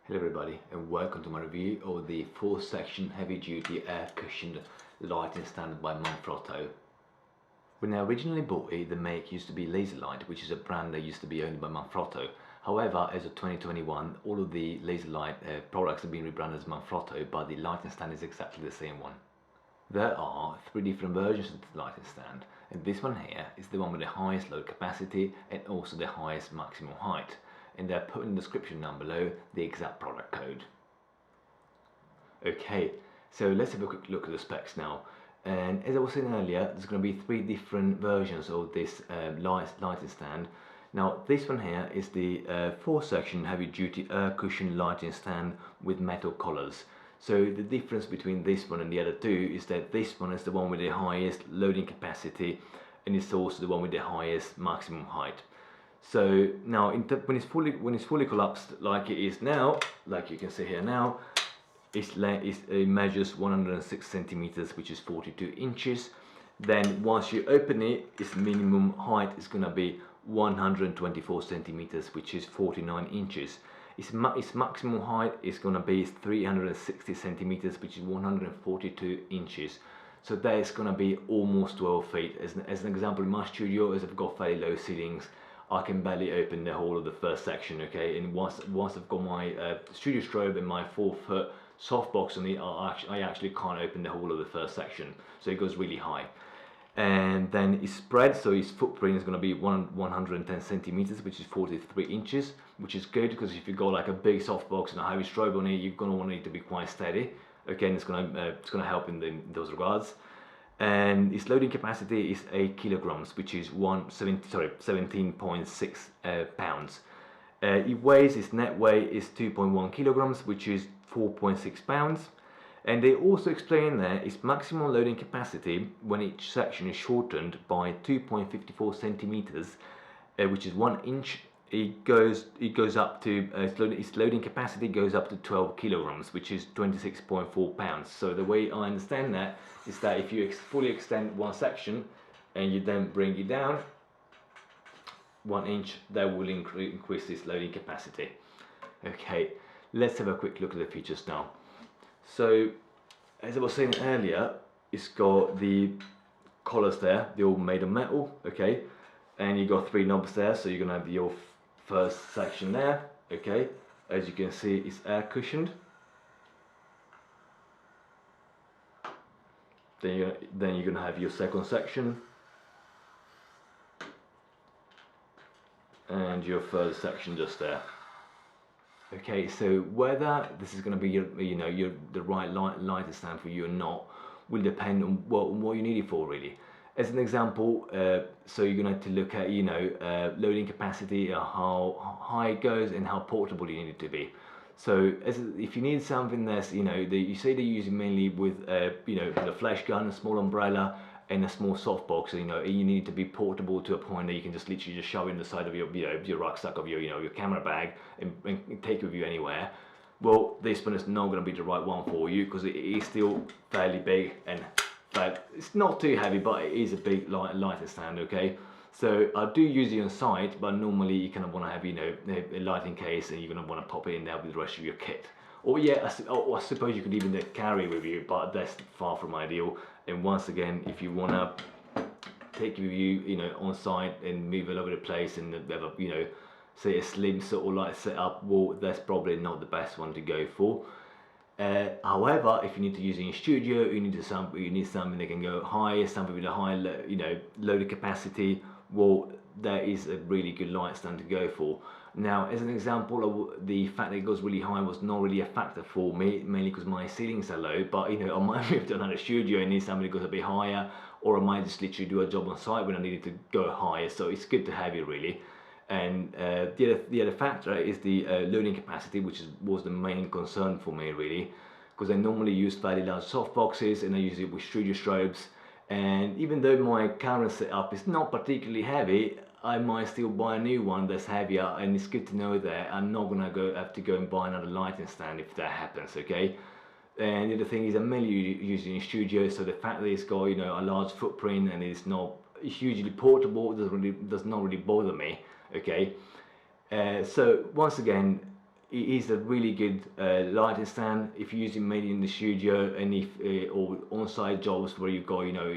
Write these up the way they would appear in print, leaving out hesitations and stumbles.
Hello everybody and welcome to my review of the 4-section heavy-duty air-cushioned lighting stand by Manfrotto. When I originally bought it, the make used to be Lastolite, which is a brand that used to be owned by Manfrotto. However, as of 2021, all of the Lastolite products have been rebranded as Manfrotto, but the lighting stand is exactly the same one. There are 3 different versions of the lighting stand, and this one here is the one with the highest load capacity and also the highest maximum height. And they're put in the description down below the exact product code. Okay, so let's have a quick look at the specs now. And as I was saying earlier, there's going to be 3 different versions of this lighting stand. Now this one here is the 4-section heavy-duty air cushion lighting stand with metal collars. So the difference between this one and the other two is that this one is the one with the highest loading capacity, and it's also the one with the highest maximum height. So now when it's fully collapsed like it is now, like you can see here now, it measures 106 centimeters, which is 42 inches. Then once you open it, its minimum height is going to be 124 centimeters, which is 49 inches. Its maximum height is going to be 360 centimeters, which is 142 inches. So that is going to be almost 12 feet. As an example, in my studio, as I've got fairly low ceilings, I can barely open the whole of the first section, okay? And once I've got my studio strobe and my 4-foot softbox on it, I actually can't open the whole of the first section. So it goes really high. And then it's spread, so its footprint is going to be 110 centimeters, which is 43 inches, which is good because if you got like a big softbox and a heavy strobe on it, you're going to want it to be quite steady. Okay, and it's going to help in those regards. And its loading capacity is 8 kilograms, which is 17.6 pounds. It weighs, its net weight is 2.1 kilograms, which is 4.6 pounds. And they also explain there its maximum loading capacity when each section is shortened by 2.54 centimeters, which is 1 inch. It goes up to its loading capacity goes up to 12 kilograms, which is 26.4 pounds. So the way I understand that is that if you fully extend one section and you then bring it down 1 inch, that will increase its loading capacity. Okay, let's have a quick look at the features now. So as I was saying earlier, it's got the collars there, they're all made of metal, okay, and you got 3 knobs there, so you're gonna have your first section there, okay. As you can see, it's air cushioned. Then you're gonna have your second section and your third section just there. Okay, so whether this is going to be the right lighting stand for you or not will depend on what you need it for, really. As an example, so you're going to look at loading capacity, how high it goes, and how portable you need it to be. So if you need something that's you say they're using mainly with the flash gun, a small umbrella, and a small softbox, you need to be portable to a point that you can just literally just shove it in the side of your rucksack of your camera bag and take it with you anywhere. Well, this one is not going to be the right one for you because it is still fairly big, and it's not too heavy, but it is a big lighting stand. Okay, so I do use it on site, but normally you kind of want to have a lighting case, and you're going to want to pop it in there with the rest of your kit. Or yeah, I suppose you could even carry with you, but that's far from ideal. And once again, if you want to take it with you, on site and move all over the place and have a, say a slim sort of light setup, well, that's probably not the best one to go for. However, if you need to use it in your studio, you need something that can go higher, something with a high, loaded capacity. Well, that is a really good light stand to go for. Now, as an example, the fact that it goes really high was not really a factor for me, mainly because my ceilings are low. But I might move to another studio and need something that goes a bit higher, or I might just literally do a job on site when I needed to go higher. So it's good to have it, really. And the other factor is the loading capacity, which was the main concern for me, really, because I normally use fairly large softboxes and I use it with studio strobes. And even though my current setup is not particularly heavy, I might still buy a new one that's heavier, and it's good to know that I'm not gonna have to go and buy another lighting stand if that happens, okay? And the other thing is I'm mainly using in studio, so the fact that it's got a large footprint and it's not hugely portable does not really bother me, okay? So once again, it is a really good lighting stand if you're using mainly in the studio, and if or on-site jobs where you've got, you know,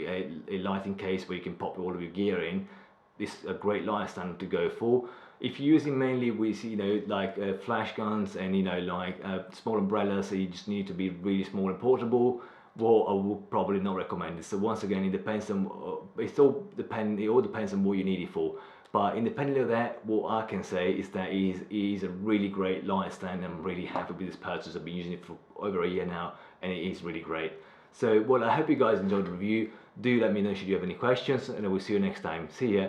a lighting case where you can pop all of your gear in. This is a great light stand to go for. If you're using mainly with, you know, like flash guns and, you know, like small umbrellas, so you just need to be really small and portable, well, I would probably not recommend it. So once again, it depends on it all depends on what you need it for. But independently of that, what I can say is that it is a really great light stand. I'm really happy with this purchase. I've been using it for over a year now, and it is really great. So, well, I hope you guys enjoyed the review. Do let me know should you have any questions, and I will see you next time. See ya.